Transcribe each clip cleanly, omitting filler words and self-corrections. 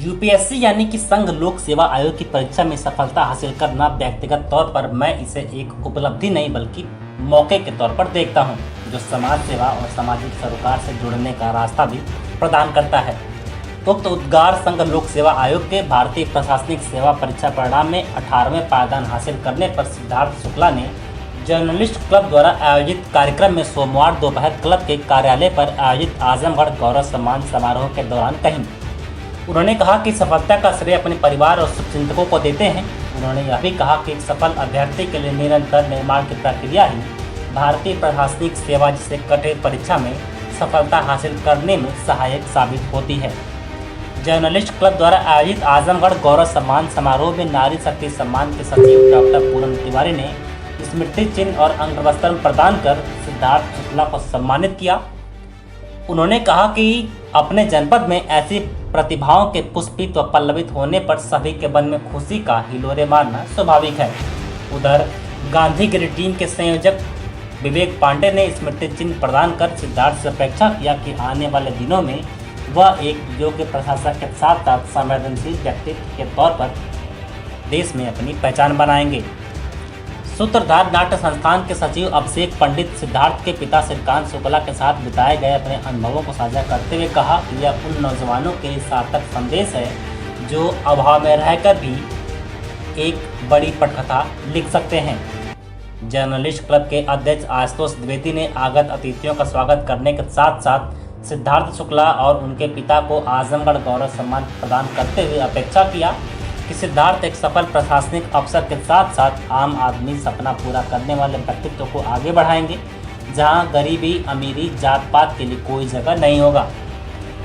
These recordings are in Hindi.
यूपीएससी यानी कि संघ लोक सेवा आयोग की परीक्षा में सफलता हासिल करना व्यक्तिगत तौर पर मैं इसे एक उपलब्धि नहीं बल्कि मौके के तौर पर देखता हूं, जो समाज सेवा और सामाजिक सरोकार से जुड़ने का रास्ता भी प्रदान करता है। उक्त उद्गार संघ लोक सेवा आयोग के भारतीय प्रशासनिक सेवा परीक्षा परिणाम में 18वें पायदान हासिल करने पर सिद्धार्थ शुक्ला ने जर्नलिस्ट क्लब द्वारा आयोजित कार्यक्रम में सोमवार दोपहर क्लब के कार्यालय पर आयोजित आजमगढ़ गौरव सम्मान समारोह के दौरान कही। उन्होंने कहा कि सफलता का श्रेय अपने परिवार और शुभचिंतकों को देते हैं। उन्होंने यह भी कहा कि एक सफल अभ्यर्थी के लिए निरंतर निर्माण की प्रक्रिया ही भारतीय प्रशासनिक सेवा जैसे कठिन परीक्षा में सफलता हासिल करने में सहायक साबित होती है। जर्नलिस्ट क्लब द्वारा आयोजित आजमगढ़ गौरव सम्मान समारोह में नारी शक्ति सम्मान के सचिव डॉक्टर पूनम तिवारी ने स्मृति चिन्ह और अंगवस्त्र प्रदान कर सिद्धार्थ शुक्ला को सम्मानित किया। उन्होंने कहा कि अपने जनपद में ऐसी प्रतिभाओं के पुष्पित व पल्लवित होने पर सभी के मन में खुशी का हिलोरे मारना स्वाभाविक है। उधर गांधीगिरी टीम के संयोजक विवेक पांडे ने स्मृति चिन्ह प्रदान कर सिद्धार्थ से अपेक्षा किया कि आने वाले दिनों में वह एक योग्य प्रशासक के साथ साथ संवेदनशील व्यक्तित्व के तौर पर देश में अपनी पहचान बनाएंगे। सूत्रधार नाट्य संस्थान के सचिव अभिषेक पंडित सिद्धार्थ के पिता श्रीकांत शुक्ला के साथ बिताए गए अपने अनुभवों को साझा करते हुए कहा कि यह उन नौजवानों के लिए सार्थक संदेश है जो अभाव में रहकर भी एक बड़ी पटकथा लिख सकते हैं। जर्नलिस्ट क्लब के अध्यक्ष आशुतोष द्विवेदी ने आगत अतिथियों का स्वागत करने के साथ साथ सिद्धार्थ शुक्ला और उनके पिता को आजमगढ़ गौरव सम्मान प्रदान करते हुए अपेक्षा किया कि सिद्धार्थ एक सफल प्रशासनिक अफसर के साथ साथ आम आदमी सपना पूरा करने वाले व्यक्तित्व को आगे बढ़ाएंगे, जहां गरीबी अमीरी जात पात के लिए कोई जगह नहीं होगा।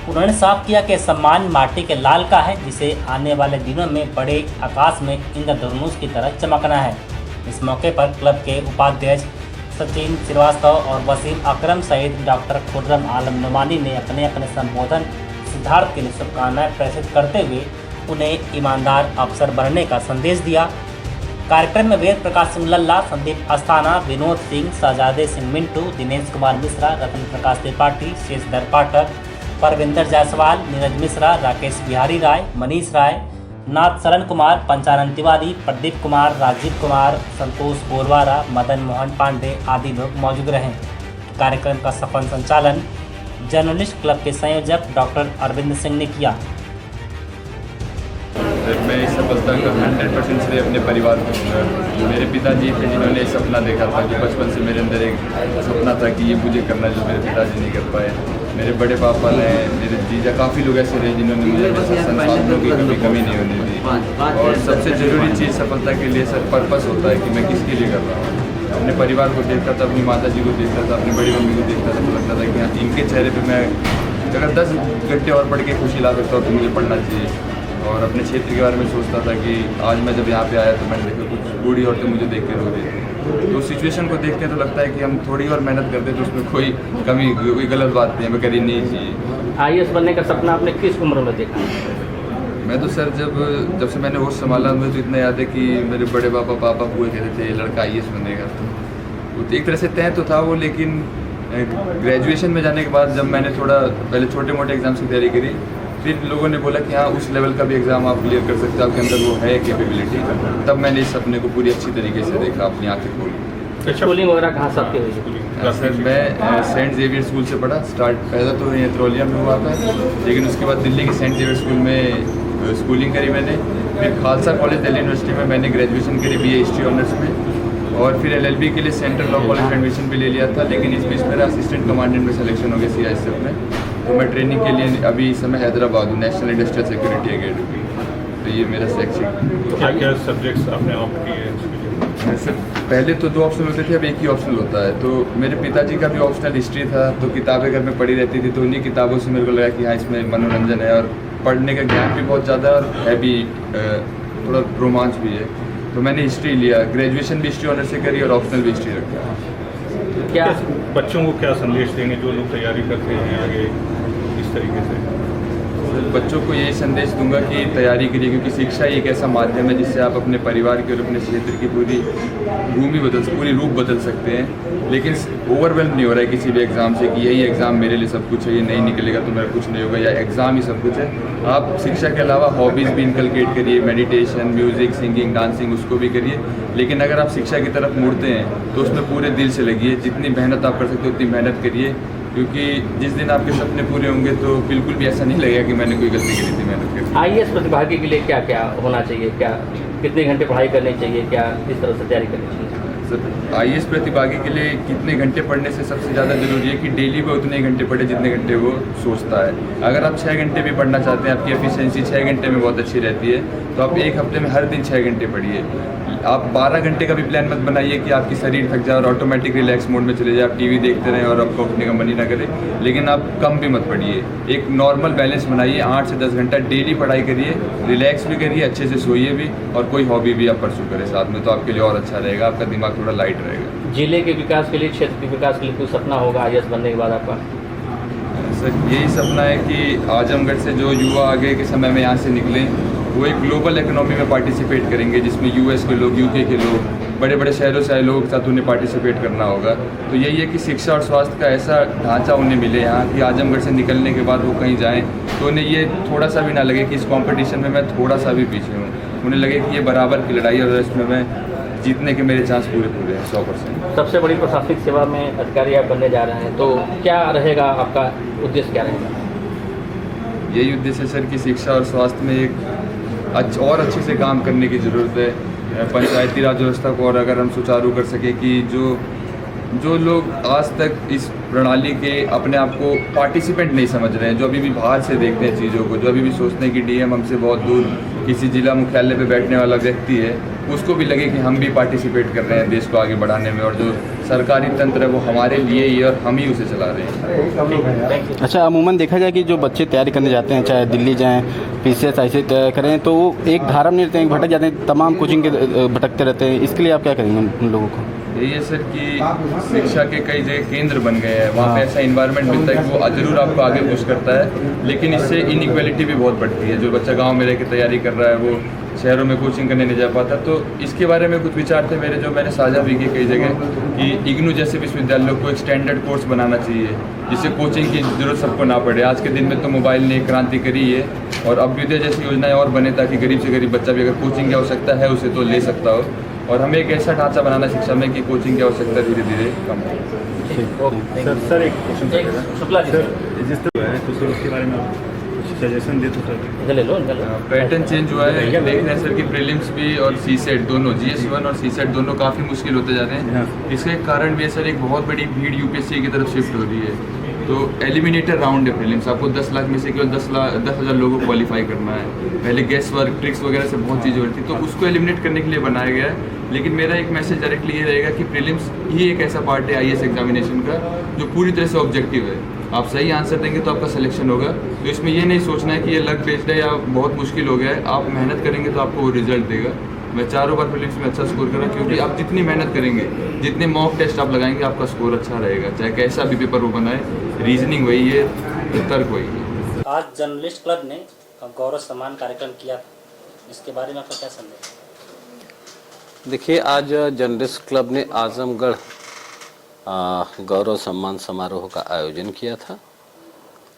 उन्होंने साफ किया कि सम्मान माटी के लाल का है, जिसे आने वाले दिनों में बड़े आकाश में इंद्रधनुष की तरह चमकना है। इस मौके पर क्लब के उपाध्यक्ष सचिन श्रीवास्तव और वसीम अकरम सहित डॉक्टर खुर्रम आलम नुमानी ने अपने अपने संबोधन सिद्धार्थ के लिए शुभकामनाएं प्रेषित करते हुए उन्हें ईमानदार अफसर बनने का संदेश दिया। कार्यक्रम में वेद प्रकाश सिंह लल्ला, संदीप अस्थाना, विनोद सिंह, शहजादे सिंह मिंटू, दिनेश कुमार मिश्रा, रतन प्रकाश त्रिपाठी, शेषधर पाठक, परविंदर जायसवाल, नीरज मिश्रा, राकेश बिहारी राय, मनीष राय, नाथ शरण कुमार, पंचानन तिवारी, प्रदीप कुमार, राजीव कुमार, संतोष बोरवारा, मदन मोहन पांडे आदि लोग मौजूद रहे। कार्यक्रम का सफल संचालन जर्नलिस्ट क्लब के संयोजक डॉक्टर अरविंद सिंह ने किया। मैं इस सफलता का 100% श्रेय अपने परिवार को दूंगा। मेरे पिताजी थे जिन्होंने सपना देखा था, जो बचपन से मेरे अंदर एक सपना था कि ये मुझे करना, जो मेरे पिताजी नहीं कर पाए। मेरे बड़े पापा ने, मेरे जीजा, काफ़ी लोग ऐसे रहे जिन्होंने मुझे संसाधनों की कभी कमी नहीं होने दी। और सबसे ज़रूरी चीज़ सफलता के लिए सर पर्पस होता है कि मैं किसके लिए कर रहा हूँ। अपने परिवार को देखता था, अपनी माता जी को देखता था, अपनी बड़ी मम्मी को देखता था, तो लगता था कि हाँ, इनके चेहरे पर मैं अगर 10 घंटे और पढ़ के खुशी ला सकता हूँ तो मुझे पढ़ना चाहिए। और अपने क्षेत्र के बारे में सोचता था कि आज मैं जब यहाँ पे आया तो मैंने देखा कुछ बूढ़ी औरतें मुझे देख के रो रही थी। तो सिचुएशन को देखते तो लगता है कि हम थोड़ी और मेहनत करते तो उसमें कोई कमी, कोई गलत बात नहीं, हमें करनी नहीं चाहिए। आईएएस बनने का सपना आपने किस उम्र में देखा? मैं तो सर जब से मैंने होश संभाला, मुझे तो इतना याद है कि मेरे बड़े पापा हुए कहते थे लड़का आईएएस बनेगा। तो एक तरह से तय तो था वो, लेकिन ग्रेजुएशन में जाने के बाद जब मैंने थोड़ा पहले छोटे मोटे एग्जाम्स की तैयारी करी, फिर लोगों ने बोला कि हाँ, उस लेवल का भी एग्ज़ाम आप क्लियर कर सकते हो, आपके अंदर वो है कैपेबिलिटी। तब मैंने इस सपने को पूरी अच्छी तरीके से देखा, अपनी आंखें खोली। स्कूलिंग वगैरह कहाँ से आपकी हुई? सर मैं सेंट जेवियर स्कूल से पढ़ा। स्टार्ट पैदा तो ये त्रोलिया में हुआ था, लेकिन उसके बाद दिल्ली के सेंट जेवियर स्कूल में स्कूलिंग करी मैंने। फिर खालसा कॉलेज दिल्ली यूनिवर्सिटी में मैंने ग्रेजुएशन करी BA हिस्ट्री ऑनर्स में, और फिर LLB के लिए सेंट्रल लॉ कॉलेज में एडमिशन भी ले लिया था। लेकिन इस बीच मेरा असिस्टेंट कमांडेंट में सिलेक्शन हो गया CISF में। तो मैं ट्रेनिंग के लिए अभी इस समय हैदराबाद हूँ, नेशनल इंडस्ट्रियल सिक्योरिटी अकेडमी। तो ये मेरा शैक्षिक। क्या क्या सब्जेक्ट्स आपने ऑप्ट किए? सर पहले तो 2 ऑप्शन होते थे, अब एक ही ऑप्शनल होता है। तो मेरे पिताजी का भी ऑप्शनल हिस्ट्री था, तो किताबें घर में पढ़ी रहती थी, तो उन्हीं किताबों से मेरे को लगा कि हाँ, इसमें मनोरंजन है और पढ़ने का ज्ञान भी बहुत ज़्यादा है और है भी थोड़ा रोमांच भी है। तो मैंने हिस्ट्री लिया, ग्रेजुएशन भी हिस्ट्री ऑनर से करी और ऑप्शनल भी हिस्ट्री रखा। क्या बच्चों को क्या संदेश देंगे जो लोग तैयारी करते हैं आगे इस तरीके से? सर बच्चों को यही संदेश दूंगा कि तैयारी करिए, क्योंकि शिक्षा ही एक ऐसा माध्यम है जिससे आप अपने परिवार की और अपने क्षेत्र की पूरी पूरी रूप बदल सकते हैं। लेकिन ओवरवेल्म नहीं हो रहा है किसी भी एग्ज़ाम से कि यही एग्ज़ाम मेरे लिए सब कुछ है, ये नहीं निकलेगा तो मेरा कुछ नहीं होगा, या एग्ज़ाम ही सब कुछ है। आप शिक्षा के अलावा हॉबीज़ भी इनकलकेट करिए, मेडिटेशन, म्यूज़िक, सिंगिंग, डांसिंग उसको भी करिए। लेकिन अगर आप शिक्षा की तरफ मुड़ते हैं तो उसमें पूरे दिल से लगिए, जितनी मेहनत आप कर सकते हो उतनी मेहनत करिए, क्योंकि जिस दिन आपके सपने पूरे होंगे तो बिल्कुल भी ऐसा नहीं लगेगा कि मैंने कोई गलती की थी मेहनत करके। आईएएस प्रतिभागी के लिए क्या क्या होना चाहिए, क्या कितने घंटे पढ़ाई करनी चाहिए, क्या किस तरह से तैयारी करनी चाहिए? सर आईएएस प्रतिभागी के लिए कितने घंटे पढ़ने से सबसे ज़्यादा ज़रूरी है कि डेली वो उतने घंटे पढ़े जितने घंटे वो सोचता है। अगर आप 6 घंटे भी पढ़ना चाहते हैं, आपकी एफिशिएंसी 6 घंटे में बहुत अच्छी रहती है, तो आप एक हफ्ते में हर दिन 6 घंटे पढ़िए। आप 12 घंटे का भी प्लान मत बनाइए कि आपकी शरीर थक जाए और ऑटोमेटिक रिलैक्स मोड में चले जाए, आप टीवी देखते रहें और आपको उठने का मन ही ना करे। लेकिन आप कम भी मत पढ़िए, एक नॉर्मल बैलेंस बनाइए, 8 से 10 घंटा डेली पढ़ाई करिए, रिलैक्स भी करिए, अच्छे से सोइए भी, और कोई हॉबी भी आप परसू करें साथ में, तो आपके लिए और अच्छा रहेगा, आपका दिमाग थोड़ा लाइट रहेगा। जिले के विकास के लिए, क्षेत्र के विकास के लिए कोई सपना होगा आईएएस बनने के बाद आपका? सर यही सपना है कि आजमगढ़ से जो युवा आगे के समय में यहाँ से निकलें वो एक ग्लोबल इकोनॉमी में पार्टिसिपेट करेंगे, जिसमें यूएस के लोग, यूके के लोग, बड़े बड़े शहरों से आए लोगों के साथ उन्हें पार्टिसिपेट करना होगा। तो यही है कि शिक्षा और स्वास्थ्य का ऐसा ढांचा उन्हें मिले यहाँ कि आजमगढ़ से निकलने के बाद वो कहीं जाएँ तो उन्हें ये थोड़ा सा भी ना लगे कि इस कॉम्पिटिशन में मैं थोड़ा सा भी पीछे हूँ, उन्हें लगे कि ये बराबर की लड़ाई है और इसमें मैं जीतने के मेरे चांस पूरे हैं 100%। सबसे बड़ी प्रशासनिक सेवा में अधिकारी आप बनने जा रहे हैं, तो क्या रहेगा आपका उद्देश्य, क्या रहेगा? यही उद्देश्य है सर कि शिक्षा और स्वास्थ्य में एक और अच्छे से काम करने की ज़रूरत है। पंचायती राज व्यवस्था को और अगर हम सुचारू कर सकें कि जो लोग आज तक इस प्रणाली के अपने आप को पार्टिसिपेंट नहीं समझ रहे हैं, जो अभी भी बाहर से देखते हैं चीज़ों को, जो अभी भी सोचते हैं कि डीएम हमसे बहुत दूर किसी जिला मुख्यालय पे बैठने वाला व्यक्ति है, उसको भी लगे कि हम भी पार्टिसिपेट कर रहे हैं देश को आगे बढ़ाने में, और जो सरकारी तंत्र है वो हमारे लिए ही और हम ही उसे चला रहे हैं। अच्छा, अमूमन देखा जाए कि जो बच्चे तैयारी करने जाते हैं, चाहे दिल्ली जाएं, पीसीएस ऐसे तैयारी करें, तो वो एक धारा में रहते हैं, भटक जाते हैं, तमाम कोचिंग के भटकते रहते हैं। इसके लिए आप क्या करेंगे उन लोगों को? यही है सर कि शिक्षा के कई जगह केंद्र बन गए हैं, वहाँ पे ऐसा इन्वायरमेंट मिलता है कि वो ज़रूर आपको आगे पुश करता है, लेकिन इससे इनइक्वालिटी भी बहुत बढ़ती है। जो बच्चा गांव में रह के तैयारी कर रहा है वो शहरों में कोचिंग करने नहीं जा पाता। तो इसके बारे में कुछ विचार थे मेरे, जो मैंने साझा भी किए कई जगह, कि इग्नू जैसे विश्वविद्यालयों को एक स्टैंडर्ड कोर्स बनाना चाहिए जिससे कोचिंग की जरूरत सबको ना पड़े। आज के दिन में तो मोबाइल ने क्रांति करी है, और अभ्युदय जैसी योजनाएं और बने ताकि गरीब से गरीब बच्चा भी अगर कोचिंग की आवश्यकता है उसे तो ले सकता हो, और हमें एक ऐसा ढांचा बनाना शिक्षा में कि कोचिंग की आवश्यकता धीरे धीरे कम हो। सर एक क्वेश्चन शुक्ला जी, सर जिस तरह है तो सर उसके बारे में कुछ सजेशन दे तो सर। इधर ले लो, इधर लो। पैटर्न चेंज हुआ है, देख रहे हैं सर कि प्रीलिम्स भी और सीसेट दोनों, GS1 और सीसेट दोनों काफ़ी मुश्किल होते जा रहे हैं। इसका एक कारण भी है सर, एक बहुत बड़ी भीड़ यूपीएससी की तरफ शिफ्ट हो रही है। तो एलिमिनेटर राउंड है प्रीलिम्स, आपको 10 लाख में से केवल 10,000 लोगों को क्वालिफाई करना है। पहले गेस वर्क, ट्रिक्स वगैरह से बहुत चीज़ें हो रही थी, तो उसको एलिमिनेट करने के लिए बनाया गया है। लेकिन मेरा एक मैसेज डायरेक्टली ये रहेगा कि प्रीलिम्स ही एक ऐसा पार्ट है आईएएस एग्जामिनेशन का जो पूरी तरह से ऑब्जेक्टिव है। आप सही आंसर देंगे तो आपका सिलेक्शन होगा। तो इसमें ये नहीं सोचना है कि ये लक बेस्ड है या बहुत मुश्किल हो गया है। आप मेहनत करेंगे तो आपको वो रिजल्ट देगा। मैं 4 बार प्रीलिम्स में अच्छा स्कोर करा, क्योंकि आप जितनी मेहनत करेंगे, जितने मॉक टेस्ट आप लगाएंगे, आपका स्कोर अच्छा रहेगा, चाहे कैसा भी पेपर वो बनाए। रीजनिंग वही है, तर्क वही है। आज जर्नलिस्ट क्लब ने गौरव सम्मान कार्यक्रम किया था, इसके बारे में आपका क्या संदेश? देखिए, आज जर्नलिस्ट क्लब ने आजमगढ़ गौरव सम्मान समारोह का आयोजन किया था,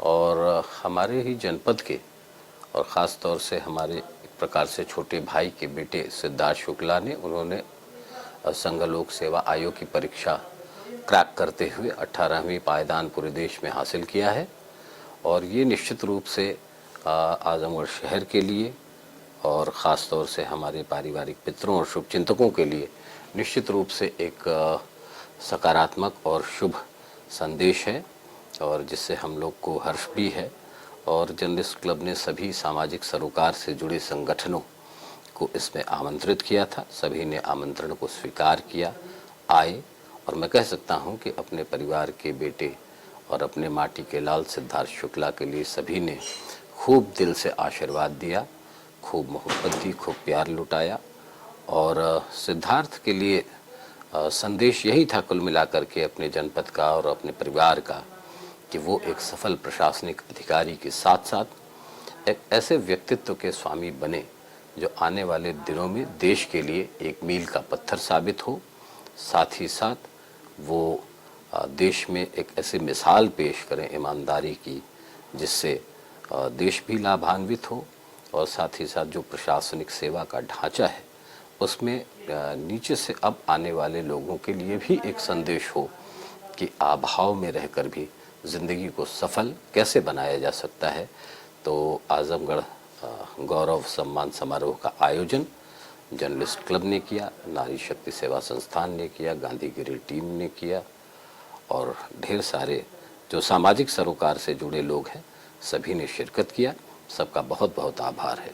और हमारे ही जनपद के और ख़ास तौर से हमारे एक प्रकार से छोटे भाई के बेटे सिद्धार्थ शुक्ला ने, उन्होंने संघ लोक सेवा आयोग की परीक्षा क्रैक करते हुए 18वीं पायदान पूरे देश में हासिल किया है। और ये निश्चित रूप से आजमगढ़ शहर के लिए और ख़ास तौर से हमारे पारिवारिक मित्रों और शुभचिंतकों के लिए निश्चित रूप से एक सकारात्मक और शुभ संदेश है, और जिससे हम लोग को हर्ष भी है। और जर्नलिस्ट क्लब ने सभी सामाजिक सरोकार से जुड़े संगठनों को इसमें आमंत्रित किया था। सभी ने आमंत्रण को स्वीकार किया, आए, और मैं कह सकता हूं कि अपने परिवार के बेटे और अपने माटी के लाल सिद्धार्थ शुक्ला के लिए सभी ने खूब दिल से आशीर्वाद दिया, खूब मोहब्बत दी, खूब प्यार लुटाया। और सिद्धार्थ के लिए संदेश यही था कुल मिलाकर के अपने जनपद का और अपने परिवार का, कि वो एक सफल प्रशासनिक अधिकारी के साथ साथ एक ऐसे व्यक्तित्व के स्वामी बने जो आने वाले दिनों में देश के लिए एक मील का पत्थर साबित हो, साथ ही साथ वो देश में एक ऐसी मिसाल पेश करें ईमानदारी की, जिससे देश भी लाभान्वित हो और साथ ही साथ जो प्रशासनिक सेवा का ढांचा है उसमें नीचे से अब आने वाले लोगों के लिए भी एक संदेश हो कि अभाव में रहकर भी ज़िंदगी को सफल कैसे बनाया जा सकता है। तो आजमगढ़ गौरव सम्मान समारोह का आयोजन जर्नलिस्ट क्लब ने किया, नारी शक्ति सेवा संस्थान ने किया, गांधीगिरी टीम ने किया और ढेर सारे जो सामाजिक सरोकार से जुड़े लोग हैं सभी ने शिरकत किया। सबका बहुत बहुत आभार है।